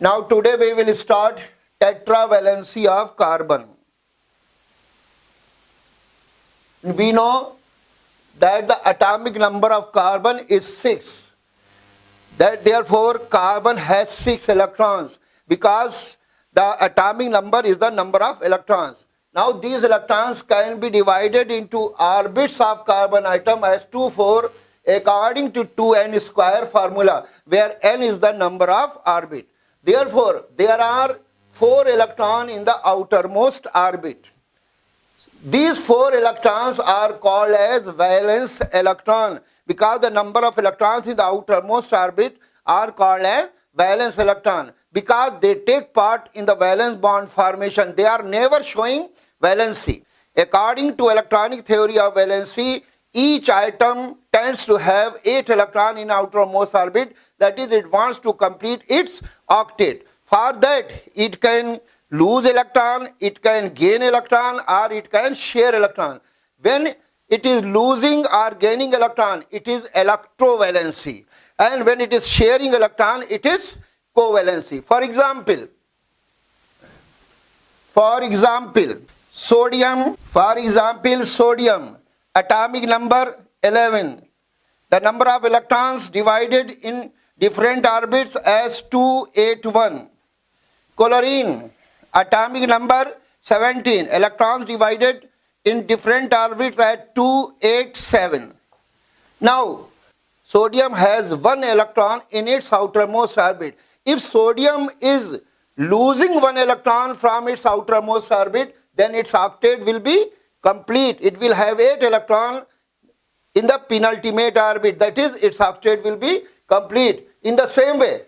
Now today we will start tetravalency of carbon. We know that the atomic number of carbon is 6. That therefore carbon has 6 electrons because the atomic number is the number of electrons. Now these electrons can be divided into orbits of carbon atom as 2, 4 according to 2n square formula, where n is the number of orbit. Therefore there are 4 electrons in the outermost orbit. These 4 electrons are called as valence electron because the number of electrons in the outermost orbit are called as valence electron because they take part in the valence bond formation. They are never showing valency. According to electronic theory of valency, each atom tends to have 8 electrons in outermost orbit. That is, it wants to complete its octet. For that, it can lose electron, it can gain electron, or it can share electron. When it is losing or gaining electron, it is electrovalency. And when it is sharing electron, it is covalency. For example, sodium, atomic number 11. The number of electrons divided in different orbits as 2, 8, 1. Chlorine, atomic number 17. Electrons divided in different orbits at 2, 8, 7. Now, sodium has 1 electron in its outermost orbit. If sodium is losing 1 electron from its outermost orbit, then its octet will be complete. It will have 8 electrons in the penultimate orbit. That is, its octet will be complete. In the same way,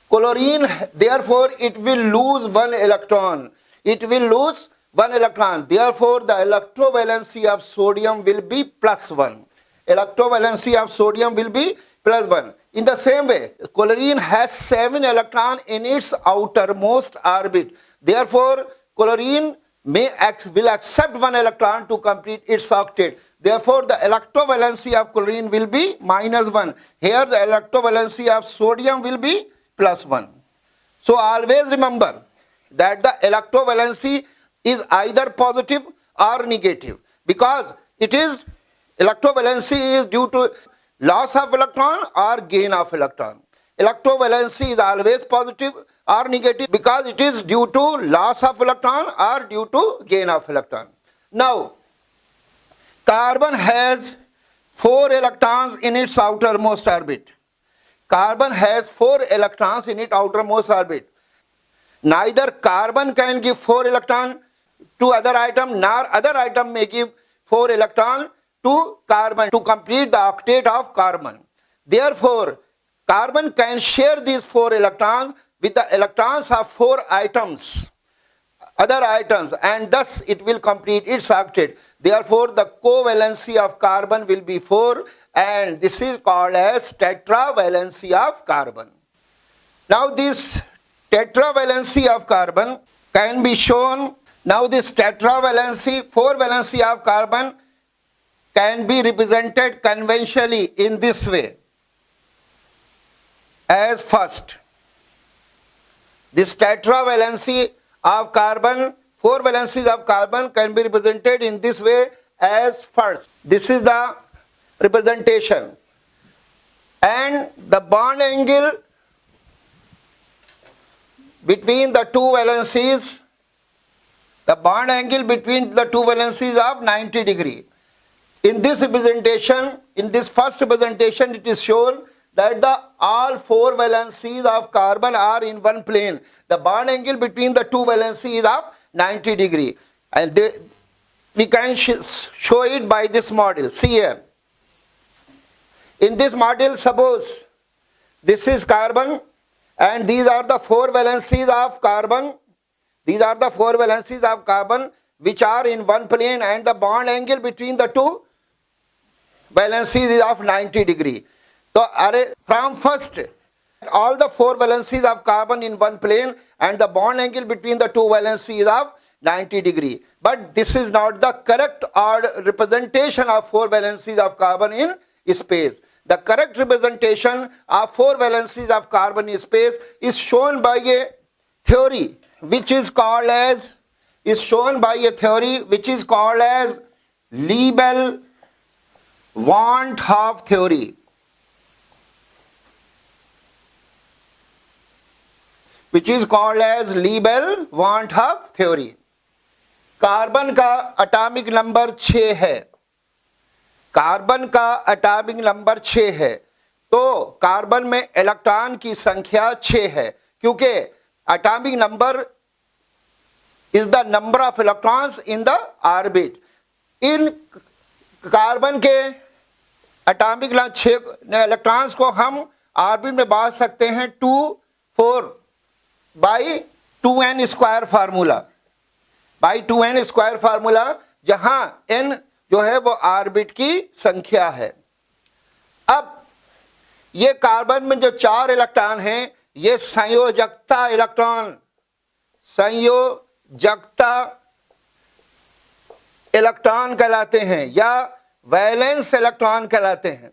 chlorine, therefore, it will lose 1 electron. It will lose 1 electron. Therefore, the electrovalency of sodium will be +1. Electrovalency of sodium will be +1. In the same way, chlorine has 7 electrons in its outermost orbit. Therefore, chlorine will accept 1 electron to complete its octet. Therefore, the electrovalency of chlorine will be -1. Here, the electrovalency of sodium will be +1. So, always remember that the electrovalency is either positive or negative because electrovalency is due to loss of electron or gain of electron. Electrovalency is always positive or negative because it is due to loss of electron or due to gain of electron. Now, carbon has 4 electrons in its outermost orbit. Carbon has 4 electrons in its outermost orbit. Neither carbon can give 4 electrons to other atom, nor other atom may give 4 electrons to carbon to complete the octet of carbon. Therefore, carbon can share these 4 electrons with the electrons of 4 atoms, other atoms, and thus it will complete its octet. Therefore, the covalency of carbon will be 4, and this is called as tetravalency of carbon. Now, this tetravalency of carbon can be shown. Now, this tetravalency, 4 valency of carbon can be represented conventionally in this way. As first, this tetravalency of carbon, 4 valencies of carbon can be represented in this way as first. This is the representation. And the bond angle between the 2 valencies, the bond angle between the 2 valencies of 90 degree. In this representation, in this first representation, it is shown that all 4 valencies of carbon are in one plane. The bond angle between the 2 valencies is of 90 degree. And we can show it by this model. See here. In this model, suppose this is carbon and these are the 4 valencies of carbon. These are the 4 valencies of carbon which are in one plane, and the bond angle between the 2 valencies is of 90 degree. So from first, all the 4 valencies of carbon in one plane and the bond angle between the 2 valencies is of 90 degree. But this is not the correct or representation of 4 valencies of carbon in space. The correct representation of 4 valencies of carbon in space is shown by a theory which is called as Liebel-Van 't Hoff theory. Which is called as Liebel-Van 't Hoff theory. Carbon का atomic number 6 है, carbon का atomic number 6 है, तो carbon में electron की संख्या 6 है, क्योंकि atomic number is the number of electrons in the orbit. In carbon के एटॉमिक 6 इलेक्ट्रॉन्स को हम ऑर्बिट में बांट सकते हैं 2,4 बाई 2n स्क्वायर फार्मूला, जहां n जो है वो ऑर्बिट की संख्या है. अब ये कार्बन में जो 4 इलेक्ट्रॉन हैं, ये संयोजकता इलेक्ट्रॉन कहलाते हैं या वैलेंस इलेक्ट्रॉन कहलाते हैं.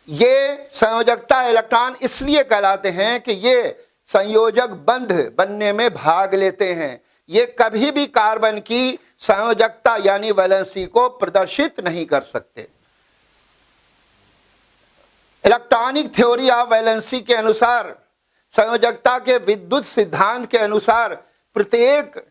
ये संयोजकता इलेक्ट्रॉन इसलिए कहलाते हैं कि ये संयोजक बंध बनने में भाग लेते हैं. ये कभी भी कार्बन की संयोजकता यानी वैलेंसी को प्रदर्शित नहीं कर सकते. इलेक्ट्रॉनिक थ्योरी ऑफ वैलेंसी के अनुसार, संयोजकता के विद्युत सिद्धांत के अनुसार, प्रत्येक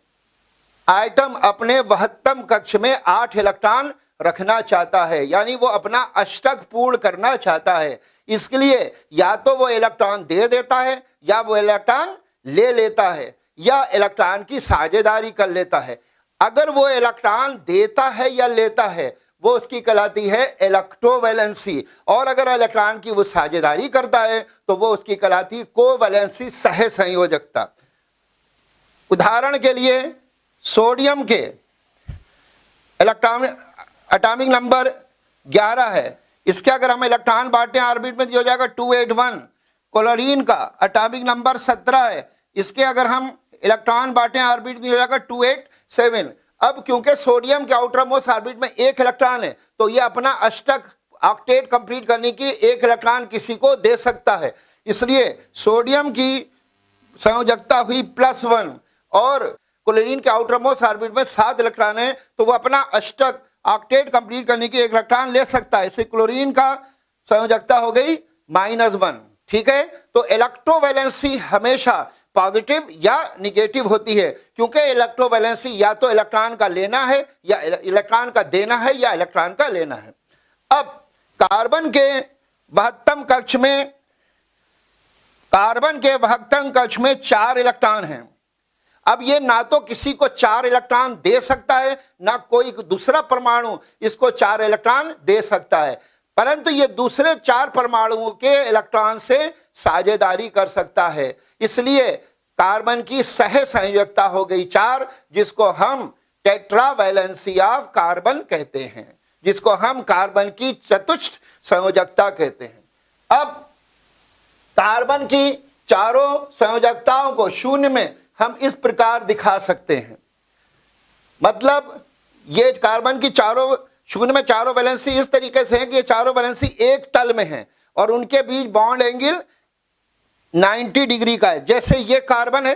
आइटम अपने वहत्तम कक्ष में 8 इलेक्ट्रॉन रखना चाहता है, यानी वो अपना अष्टक पूर्ण करना चाहता है. इसके लिए या तो वो इलेक्ट्रॉन दे देता है, या वो इलेक्ट्रॉन ले लेता है, या इलेक्ट्रॉन की साझेदारी कर लेता है. अगर वो इलेक्ट्रॉन देता है या लेता है, वो उसकी कहलाती है इलेक्ट्रोवैलेंसी, और अगर इलेक्ट्रॉन की वो साझेदारी करता है तो वो उसकी कहलाती कोवैलेंसी, सह संयोजकता. उदाहरण के लिए सोडियम के एटॉमिक नंबर 11 है, इसके अगर हम इलेक्ट्रॉन बांटे ऑर्बिट में, हो जाएगा 281. क्लोरीन का एटॉमिक नंबर 17 है, इसके अगर हम इलेक्ट्रॉन बांटे ऑर्बिट में, हो जाएगा 287. अब क्योंकि सोडियम के आउटर मोस्ट ऑर्बिट में 1 इलेक्ट्रॉन है, तो ये अपना अष्टक ऑक्टेट कंप्लीट करने के लिए 1 इलेक्ट्रॉन किसी को दे सकता है. इसलिए सोडियम की संयोजकता हुई +1, और क्लोरीन के आउटर मोस्ट ऑर्बिट में 7 इलेक्ट्रॉन है, तो वो अपना अष्टक ऑक्टेट कंप्लीट करने की 1 इलेक्ट्रॉन ले सकता है. इससे क्लोरीन का संयोजकता हो गई -1. ठीक है, तो इलेक्ट्रोवैलेंसी हमेशा पॉजिटिव या निगेटिव होती है, क्योंकि इलेक्ट्रोवैलेंसी या तो इलेक्ट्रॉन का लेना है, या इलेक्ट्रॉन का देना है, या इलेक्ट्रॉन का लेना है. अब कार्बन के वहत्तम कक्ष में 4 इलेक्ट्रॉन हैं. अब ये ना तो किसी को 4 इलेक्ट्रॉन दे सकता है, ना कोई दूसरा परमाणु इसको 4 इलेक्ट्रॉन दे सकता है, परंतु ये दूसरे 4 परमाणुओं के इलेक्ट्रॉन से साझेदारी कर सकता है. इसलिए कार्बन की सह संयोजकता हो गई 4, जिसको हम टेट्रावैलेंसी ऑफ कार्बन कहते हैं, जिसको हम कार्बन की चतुष्ट संयोजकता कहते हैं. अब कार्बन की चारों संयोजकताओं को शून्य में हम इस प्रकार दिखा सकते हैं. मतलब ये कार्बन की शून्य में चारों वैलेंसी इस तरीके से है कि ये चारों वैलेंसी एक तल में हैं, और उनके बीच बॉन्ड एंगल 90 डिग्री का है. जैसे ये कार्बन है,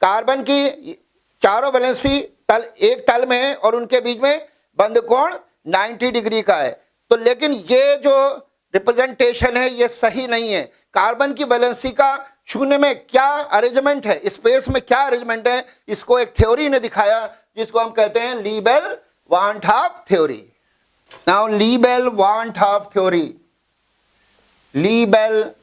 कार्बन की चारों वैलेंसी एक तल में है, और उनके बीच में बंद कोण 90 डिग्री का है. तो लेकिन ये जो रिप्रेजेंटेशन है ये सही नहीं है. कार्बन की वैलेंसी का शून्य में क्या अरेंजमेंट है, स्पेस में क्या अरेंजमेंट है, इसको एक थ्योरी ने दिखाया, जिसको हम कहते हैं लीबेल-वान 't Hoff theory. Now Liebel-Van 't Hoff theory. Liebel-Van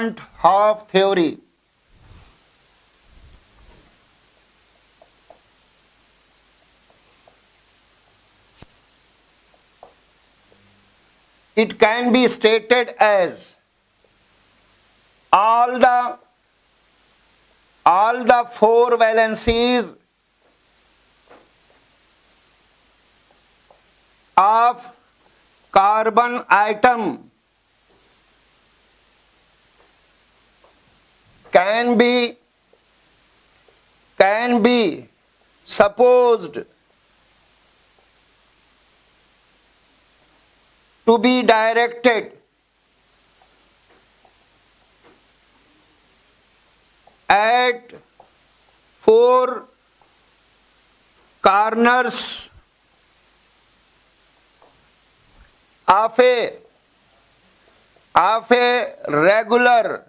't Hoff theory. It can be stated as all the 4 valencies of carbon atom can be supposed to be directed at 4 corners of a regular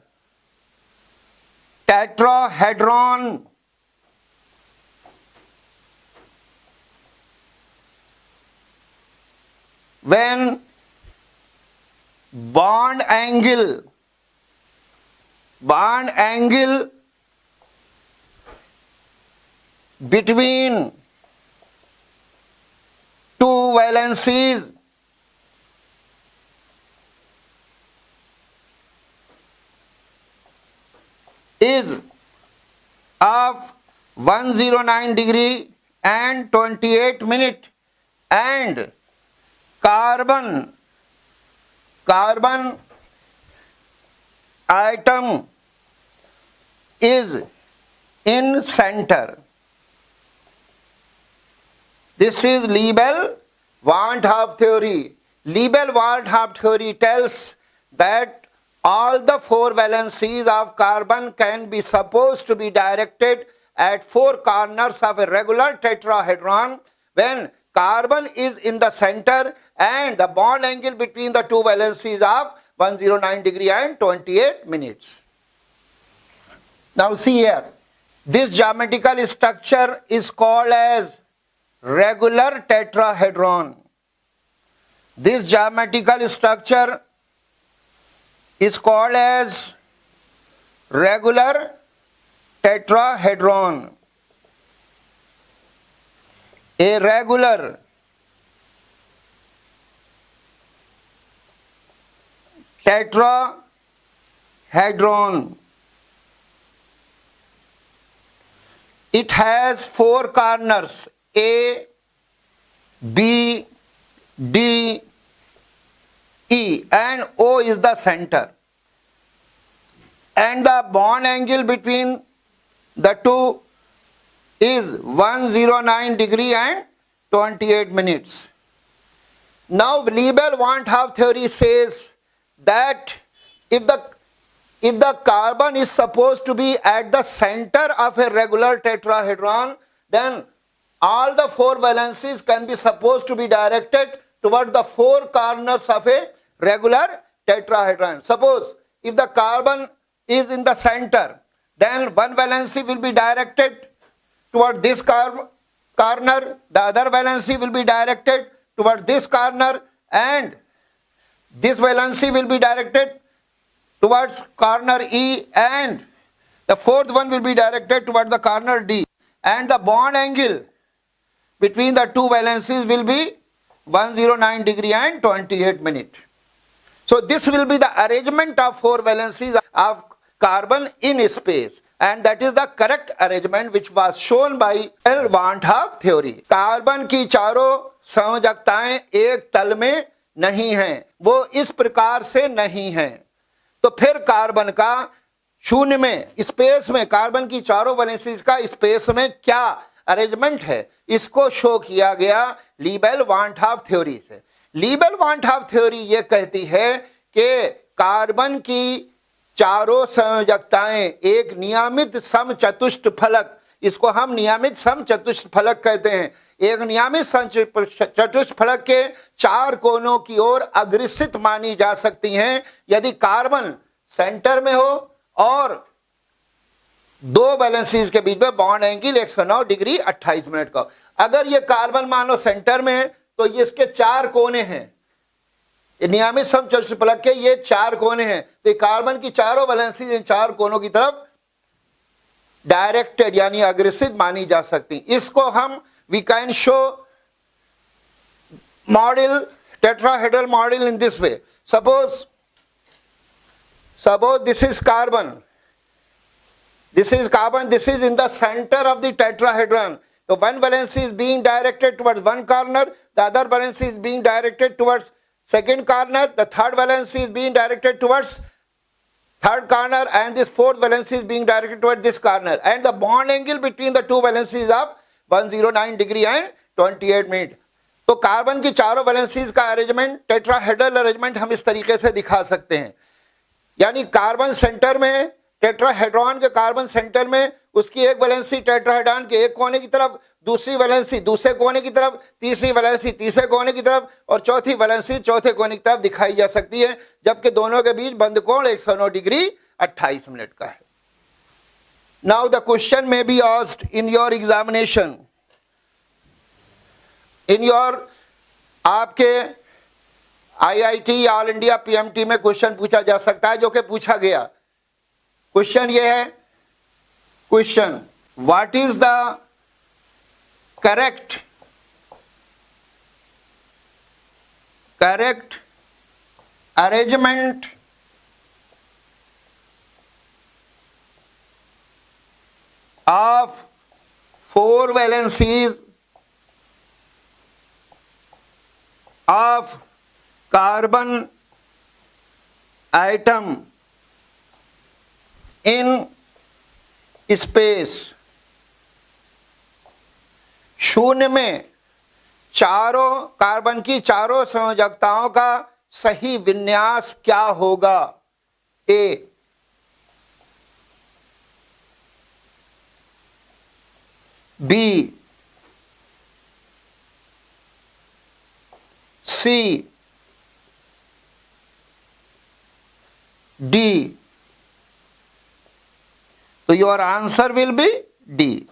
tetrahedron when bond angle between two valencies is of 109 degree and 28 minute, and carbon atom is in center. This is Liebel-Van 't Hoff theory. Liebel-Van 't Hoff theory tells that all the 4 valencies of carbon can be supposed to be directed at 4 corners of a regular tetrahedron when carbon is in the center and the bond angle between the 2 valencies of 109 degree and 28 minutes. Now see here, this geometrical structure is called as regular tetrahedron. This geometrical structure is called as regular tetrahedron. A regular tetrahedron. It has 4 corners, A, B, D, E, and O is the center. And the bond angle between the two is 109 degree and 28 minutes. Now Liebel-Van 't Hoff theory says that if the carbon is supposed to be at the center of a regular tetrahedron, then all the 4 valencies can be supposed to be directed toward the 4 corners of a regular tetrahedron. Suppose if the carbon is in the center, then one valency will be directed toward this corner, the other valency will be directed toward this corner, and this valency will be directed towards corner E, and the 4th one will be directed towards the corner D, and the bond angle between the 2 valencies will be 109 degree and 28 minute. So this will be the arrangement of 4 valencies of carbon in space, and that is the correct arrangement which was shown by Liebel-Van 't Hoff theory. Carbon की चारों संयोजकताएं एक तल में नहीं हैं, वो इस प्रकार से नहीं हैं, तो फिर कार्बन का शून्य में स्पेस में कार्बन की चारों वैलेंसीज का स्पेस में क्या अरेंजमेंट है, इसको शो किया गया लीबेल-वान 't हॉफ थ्योरी से। लीबेल-वान 't हॉफ थ्योरी ये कहती है कि कार्बन की चारों संयोजकताएं एक नियमित समचतुष्फलक, इसको हम नियमित समचतुष्फलक कहते हैं, एक नियमित चतुष्फलक के 4 कोनों की ओर अग्रसित मानी जा सकती हैं यदि कार्बन सेंटर में हो और 2 वैलेंसीज के बीच में बॉन्ड एंगल 109 डिग्री 28 मिनट का। अगर ये कार्बन मानो सेंटर में है तो इसके 4 कोने हैं, नियमित समचतुष्फलक के ये 4 कोने हैं, तो ये कार्बन की चारों वैलेंसीज इन 4 कोनों की तरफ डायरेक्टेड यानी अग्रसित मानी जा सकती। इसको हम we can show model, tetrahedral model in this way. Suppose this is carbon, this is in the center of the tetrahedron. So one valency is being directed towards one corner, the other valency is being directed towards second corner, the third valency is being directed towards third corner and this fourth valence is being directed toward this corner and the bond angle between the two valencies of 109 degree and 28 minute. तो carbon की चारों valencies का arrangement, tetrahedral arrangement हम इस तरीके से दिखा सकते हैं, यानी कार्बन सेंटर में, टेट्राहेड्रॉन के कार्बन सेंटर में उसकी एक वैलेंसी टेट्राहेड्रॉन के एक कोने की तरफ, दूसरी वैलेंसी दूसरे कोने की तरफ, तीसरी वैलेंसी तीसरे कोने की तरफ और चौथी वैलेंसी चौथे कोने की तरफ दिखाई जा सकती है, जबकि दोनों के बीच बंद कोण 109 डिग्री 28 मिनट का है. Now the question may be asked in your examination, in your आपके आईआईटी ऑल इंडिया पीएमटी में क्वेश्चन पूछा जा सकता है, जो कि पूछा गया. क्वेश्चन ये है, question what is the correct arrangement of 4 valencies of carbon atom in space. शून्य में चारों कार्बन की चारों संयोजकताओं का सही विन्यास क्या होगा? A, B, C, D. So your answer will be D.